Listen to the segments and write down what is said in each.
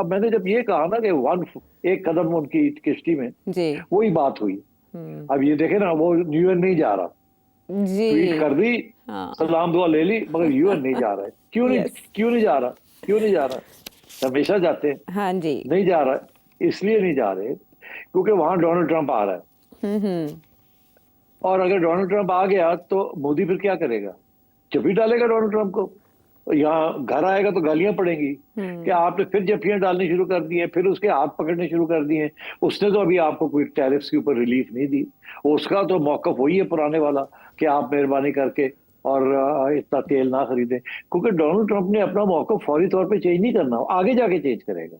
अब मैंने जब ये कहा ना कि एक कदम उनकी किश्ती में, जी वही बात हुई। अब ये देखे ना, वो यूएन नहीं जा रहा, जी। ट्वीट कर दी, हाँ। सलाम दुआ ले ली, मगर यूएन नहीं जा रहा है। यस। क्यों नहीं जा रहा? क्यों नहीं जा रहा? हमेशा जाते हैं। हाँ जी। नहीं जा रहा है, इसलिए नहीं जा रहे क्योंकि वहां डोनाल्ड ट्रंप आ रहा है। हम्म। और अगर डोनाल्ड ट्रंप आ गया तो मोदी फिर क्या करेगा? जब भी डालेगा डोनाल्ड ट्रंप को, यहाँ घर आएगा तो गालियां पड़ेंगी कि हम्म। आपने फिर जफियां डालनी शुरू कर दी हैं, फिर उसके हाथ पकड़ने शुरू कर दिए हैं। उसने तो अभी आपको कोई टैरिफ्स के ऊपर रिलीफ नहीं दी। उसका तो मौकफ वही है पुराने वाला कि आप मेहरबानी करके और इतना तेल ना खरीदें, क्योंकि डोनाल्ड ट्रंप ने अपना मौकफ फौरी तौर पे चेंज नहीं करना, आगे जाके चेंज करेगा।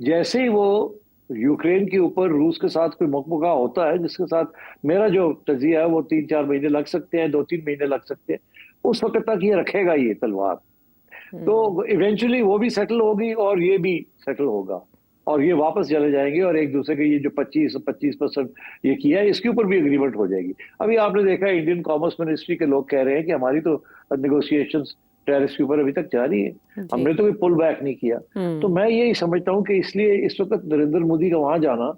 जैसे ही वो यूक्रेन के ऊपर रूस के साथ कोई मुकबगा होता है, जिसके साथ मेरा जो तजिया है वो 3-4 महीने लग सकते हैं, 2-3 महीने लग सकते हैं, उस वक्त तक ये रखेगा ये तलवार। तो इवेंचुअली वो भी सेटल होगी और ये भी सेटल होगा, और ये वापस चले जाएंगे, और एक दूसरे के ये जो 25% ये किया है, इसके ऊपर भी एग्रीमेंट हो जाएगी। अभी आपने देखा इंडियन कॉमर्स मिनिस्ट्री के लोग कह रहे हैं कि हमारी तो नेगोशिएशंस टैरिफ के ऊपर अभी तक जारी है, जी। हमने तो कोई पुल बैक नहीं किया। तो मैं यही समझता हूँ कि इसलिए इस वक्त नरेंद्र मोदी का वहां जाना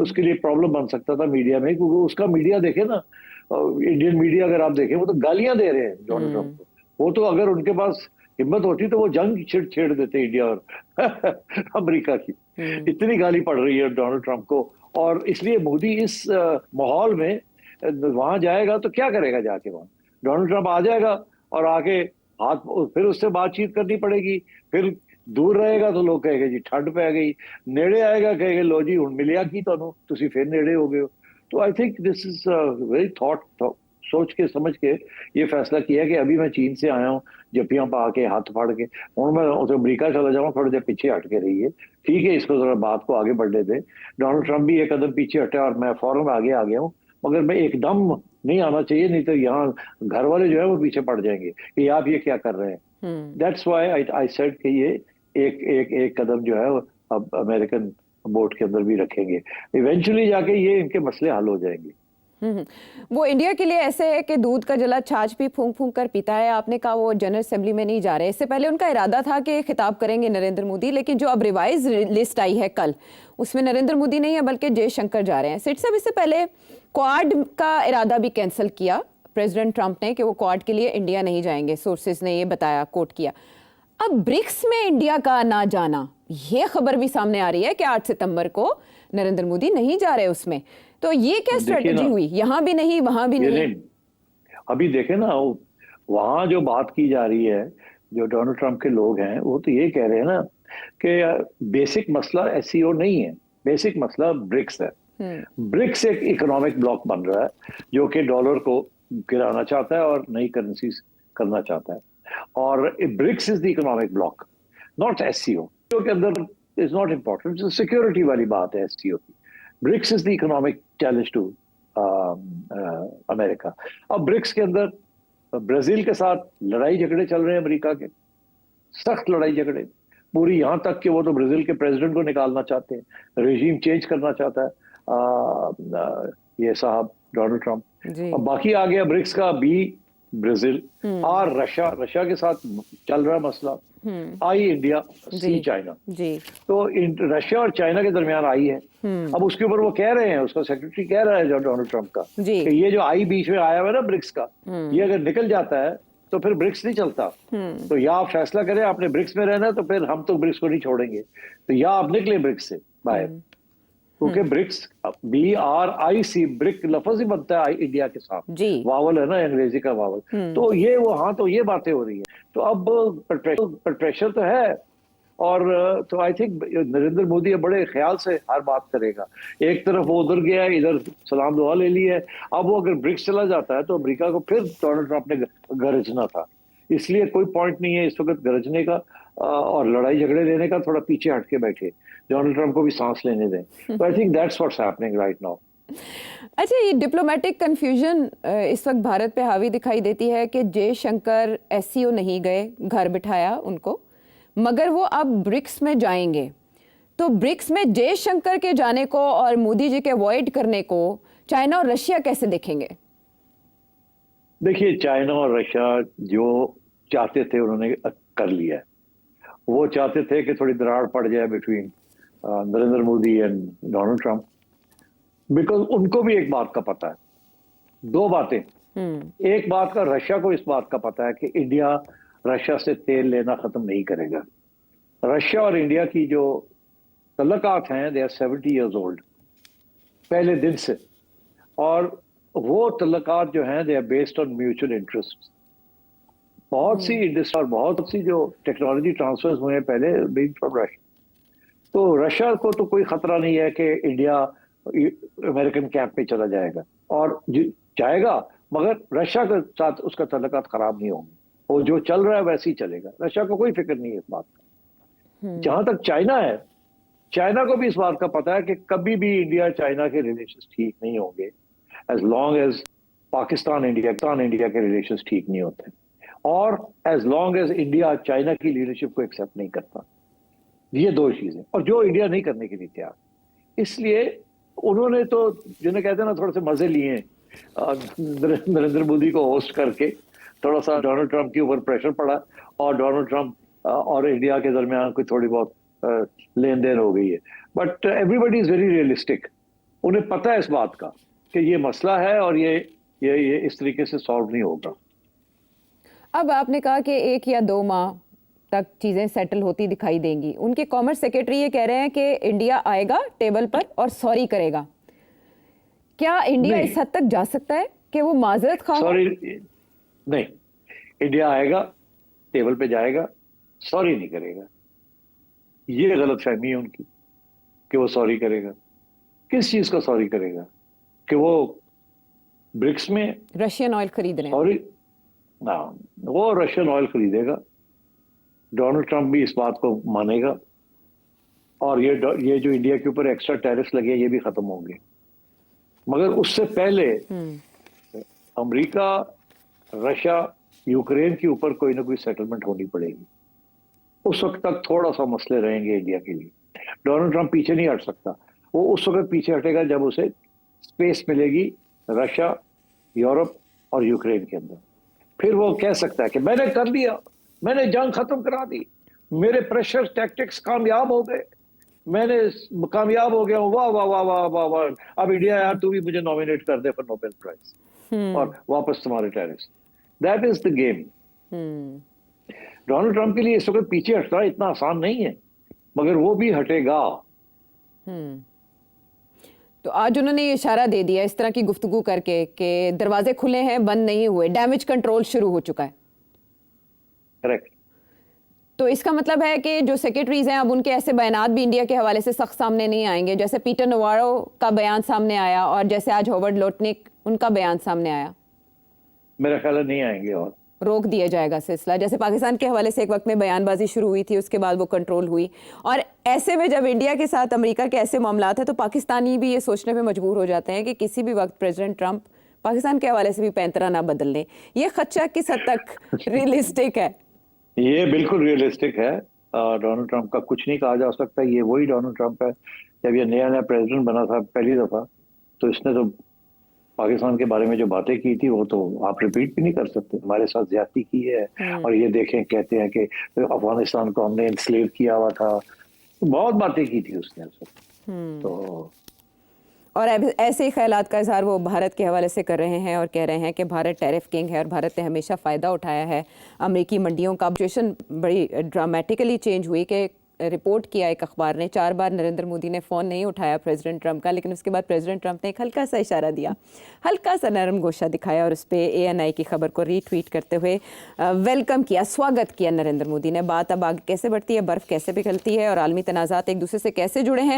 उसके लिए प्रॉब्लम बन सकता था मीडिया में, क्योंकि उसका मीडिया देखे ना, इंडियन मीडिया अगर आप देखें, वो तो गालियां दे रहे हैं डोनाल्ड ट्रंप को। वो तो अगर उनके पास हिम्मत होती तो वो जंग छेड़ देते इंडिया और अमेरिका की। इतनी गाली पड़ रही है डोनाल्ड ट्रंप को, और इसलिए मोदी इस माहौल में वहां जाएगा तो क्या करेगा जाके वहां? डोनाल्ड ट्रंप आ जाएगा और आके हाथ, फिर उससे बातचीत करनी पड़ेगी। फिर दूर रहेगा तो लोग कहेंगे जी ठंड पै गई, नेड़े आएगा कहेंगे लो जी हुण मिलिया की तुहानू, तुसी फिर नेड़े हो गए हो। तो I think this is very सोच के समझ के ये फैसला किया कि अभी मैं चीन से आया हूँ, जफ्फियां पा के हाथ फाड़ के, हूँ मैं उसे अमरीका चला जाऊँ, थोड़े देर पीछे हट के रहिए, ठीक है, इसको जरा बात को आगे बढ़ने दे। डोनाल्ड ट्रंप भी एक कदम पीछे हटे और मैं फौरन आगे आ गया हूँ, मगर मैं एकदम नहीं आना चाहिए, नहीं तो यहाँ घर वाले जो है वो पीछे पड़ जाएंगे कि आप ये क्या कर रहे हैं। दैट्स वाई आई सेड कि ये एक कदम जो है वो अब अमेरिकन बोर्ड के अंदर भी रखेंगे, इवेंचुअली जाके ये इनके मसले हल हो जाएंगे। वो इंडिया के लिए ऐसे है कि दूध का जला छाछ भी फूंक फूंक कर पीता है। आपने कहा वो जनरल असेंबली में नहीं जा रहे, इससे पहले उनका इरादा था कि खिताब करेंगे नरेंद्र मोदी, लेकिन जो अब रिवाइज लिस्ट आई है कल, उसमें नरेंद्र मोदी नहीं है बल्कि जयशंकर जा रहे हैं। सिट साहब, इससे पहले क्वाड का इरादा भी कैंसिल किया प्रेसिडेंट ट्रंप ने कि वो क्वाड के लिए इंडिया नहीं जाएंगे, सोर्सेज ने ये बताया, कोट किया। अब ब्रिक्स में इंडिया का ना जाना, ये खबर भी सामने आ रही है कि 8 सितंबर को नरेंद्र मोदी नहीं जा रहे उसमें। तो ये क्या स्ट्रेटजी हुई? यहां भी नहीं, वहां भी नहीं। अभी देखे ना, वहां जो बात की जा रही है, जो डोनाल्ड ट्रंप के लोग हैं वो तो ये कह रहे हैं ना कि बेसिक मसला एससीओ नहीं है, बेसिक मसला ब्रिक्स है। ब्रिक्स एक इकोनॉमिक ब्लॉक बन रहा है जो कि डॉलर को गिराना चाहता है और नई करेंसीज करना चाहता है, और BRICS is the economic block, not SCO के अंदर इज नॉट इम्पोर्टेंट, सिक्योरिटी वाली बात है एससीओ की। BRICS is the economic challenge to America. अब ब्रिक्स के अंदर ब्राजील के साथ लड़ाई झगड़े चल रहे हैं, अमेरिका के सख्त लड़ाई झगड़े, पूरी यहां तक कि वो तो ब्राजील के प्रेसिडेंट को निकालना चाहते हैं, रेजीम चेंज करना चाहता है ये साहब डोनाल्ड ट्रंप। और बाकी आ गया ब्रिक्स का बी ब्राजील, और रशिया के साथ चल रहा मसला, आई इंडिया, सी चाइना। तो रशिया और चाइना के दरमियान आई है। अब उसके ऊपर वो कह रहे हैं, उसका सेक्रेटरी कह रहा है जो डोनाल्ड ट्रंप का, कि ये जो आई बीच में आया हुआ है ना ब्रिक्स का, ये अगर निकल जाता है तो फिर ब्रिक्स नहीं चलता। तो या आप फैसला करें आपने ब्रिक्स में रहना है, तो फिर हम तो ब्रिक्स को नहीं छोड़ेंगे, तो या आप निकले ब्रिक्स से बाहर, क्योंकि ब्रिक्स BRIC ब्रिक लफ्ज ही बनता है इंडिया के साथ, वावल है ना अंग्रेजी का वावल। तो ये वो, हाँ, तो ये बातें हो रही है। तो अब प्रेशर तो है, और तो आई थिंक नरेंद्र मोदी बड़े ख्याल से हर बात करेगा। एक तरफ वो उधर गया है, इधर सलाम दुआ ले ली है। अब वो अगर ब्रिक्स चला जाता है तो अमेरिका को फिर डोनाल्ड ट्रंप ने गरजना था, इसलिए कोई पॉइंट नहीं है इस वक्त गरजने का और लड़ाई झगड़े लेने का। थोड़ा पीछे हट के बैठे, डोनाल्ड ट्रंप को भी सांस लेने दें। तो I think that's what's happening right now. अच्छा, ये डिप्लोमेटिक कंफ्यूजन इस वक्त भारत पे हावी दिखाई देती है कि जयशंकर एससीओ नहीं गए, घर बिठाया उनको, मगर वो अब ब्रिक्स में जाएंगे। तो ब्रिक्स में जयशंकर के जाने को और मोदी जी के अवॉइड करने को चाइना और रशिया कैसे देखेंगे? देखिए, चाइना और रशिया जो चाहते थे उन्होंने कर लिया है। वो चाहते थे कि थोड़ी दरार पड़ जाए between Narendra Modi and Donald Trump, because उनको भी एक बात का पता है, दो बातें। एक बात का रशिया को इस बात का पता है कि इंडिया रशिया से तेल लेना खत्म नहीं करेगा। रशिया और इंडिया की जो तल्लकात हैं, दे आर 70 years old पहले दिन से, और वो तल्लकात जो हैं they are based on mutual interest. बहुत सी इंडस्ट्री और बहुत सी जो टेक्नोलॉजी ट्रांसफर्स हुए हैं पहले बीइंग फ्रॉम रशिया, तो रशिया को तो कोई खतरा नहीं है कि इंडिया अमेरिकन कैंप में चला जाएगा, और जाएगा मगर रशिया के साथ उसका तल्लकात खराब नहीं होंगे, वो जो चल रहा है वैसे ही चलेगा। रशिया को कोई फिक्र नहीं है इस बात का। जहां तक चाइना है, चाइना को भी इस बात का पता है कि कभी भी इंडिया चाइना के रिलेशंस ठीक नहीं होंगे as long as Pakistan India के रिलेशंस ठीक नहीं होते, और as long as India China की लीडरशिप को एक्सेप्ट नहीं करता। ये दो चीजें, और जो इंडिया नहीं करने के लिए तैयार, इसलिए उन्होंने तो जिन्हें कहते हैं ना थोड़े से मजे लिए नरेंद्र मोदी को होस्ट करके। थोड़ा सा डोनाल्ड ट्रंप के ऊपर प्रेशर पड़ा और डोनाल्ड ट्रंप और इंडिया के दरमियान कोई थोड़ी बहुत लेन देन हो गई है, but everybody is very realistic. उन्हें पता है इस बात का कि ये मसला है और ये इस तरीके से सॉल्व नहीं होगा। अब आपने कहा कि 1 या 2 माह तक चीजें सेटल होती दिखाई देंगी। उनके कॉमर्स सेक्रेटरी ये कह रहे हैं कि इंडिया आएगा टेबल पर और सॉरी करेगा। क्या इंडिया इस हद तक जा सकता है कि वो माजरत खा? सॉरी नहीं, इंडिया आएगा, टेबल पे जाएगा, सॉरी नहीं करेगा। ये गलतफहमी है उनकी कि वो सॉरी करेगा। किस चीज का सॉरी करेगा? कि वो ब्रिक्स में रशियन ऑयल खरीद रहे हैं। सॉरी ना, वो रशियन ऑयल खरीदेगा, डोनाल्ड ट्रंप भी इस बात को मानेगा, और ये जो इंडिया के ऊपर एक्स्ट्रा टैरिफ्स लगे ये भी खत्म होंगे। मगर उससे पहले अमेरिका, रशिया, यूक्रेन के ऊपर कोई ना कोई सेटलमेंट होनी पड़ेगी। उस वक्त तक थोड़ा सा मसले रहेंगे इंडिया के लिए। डोनाल्ड ट्रंप पीछे नहीं हट सकता। वो उस वक्त पीछे हटेगा जब उसे स्पेस मिलेगी रशिया, यूरोप और यूक्रेन के अंदर। फिर वो कह सकता है कि मैंने कर दिया, मैंने जंग खत्म करा दी, मेरे प्रेशर टैक्टिक्स कामयाब हो गए, मैंने कामयाब हो गया हूँ, वाह वाह वाह वाह वाह वाह, अब इंडिया यार तू भी मुझे नॉमिनेट कर दे फॉर नोबेल प्राइज और वापस तुम्हारे tariffs. That is the game. Donald Trump के लिए इस वक्त पीछे हटना इतना आसान नहीं है, मगर वो भी हटेगा। तो आज उन्होंने ये इशारा दे दिया इस तरह की गुफ्तगू करके कि दरवाजे खुले हैं, बंद नहीं हुए, डैमेज कंट्रोल शुरू हो चुका है। करेक्ट। तो इसका मतलब है कि जो सेक्रेटरीज हैं अब उनके ऐसे बयानात भी इंडिया के हवाले से सख्त सामने नहीं आएंगे, जैसे पीटर नवारो का बयान सामने आया और जैसे आज हॉवर्ड लोटनिक उनका बयान सामने आया। मेरा ख्याल है नहीं आएंगे और रोक दिया जाएगा सिलसिला। जैसे पाकिस्तान के हवाले से एक वक्त में बयानबाजी शुरू हुई थी, उसके बाद वो कंट्रोल हुई, और ऐसे में जब इंडिया के साथ अमेरिका के ऐसे मामलात हैं तो पाकिस्तानी भी ये सोचने पे मजबूर हो जाते हैं कि किसी भी वक्त प्रेसिडेंट ट्रंप पाकिस्तान के हवाले से भी पैंतरा ना बदल लें। ये खदशा किस हद तक रियलिस्टिक है? ये बिल्कुल रियलिस्टिक है। डोनाल्ड ट्रंप का कुछ नहीं कहा जा सकता। ये वही डोनाल्ड ट्रंप है जब ये नया प्रेसिडेंट बना था पहली दफा, तो इसने तो पाकिस्तान के बारे में जो बातें की थी वो तो आप रिपीट भी नहीं कर सकते। हमारे साथ ज्यादती की है, और ये देखें कहते हैं कि अफगानिस्तान को हमने इंस्लेव किया हुआ था, बहुत बातें की थी उसने। तो और ऐसे ही ख्यालात का इजहार वो भारत के हवाले से कर रहे हैं और कह रहे हैं कि भारत टैरिफ किंग है और भारत ने हमेशा फ़ायदा उठाया है अमेरिकी मंडियों का। सिचुएशन बड़ी ड्रामेटिकली चेंज हुई कि रिपोर्ट किया एक अखबार ने 4 बार नरेंद्र मोदी ने फ़ोन नहीं उठाया प्रेसिडेंट ट्रंप का, लेकिन उसके बाद प्रेसिडेंट ट्रंप ने एक हल्का सा इशारा दिया, हल्का सा नरम गोशा दिखाया और उस पर ANI की खबर को रीट्वीट करते हुए वेलकम किया, स्वागत किया नरेंद्र मोदी ने। बात अब आगे कैसे बढ़ती है, बर्फ़ कैसे पिघलती है और आलमी तनाज़ात एक दूसरे से कैसे जुड़े हैं,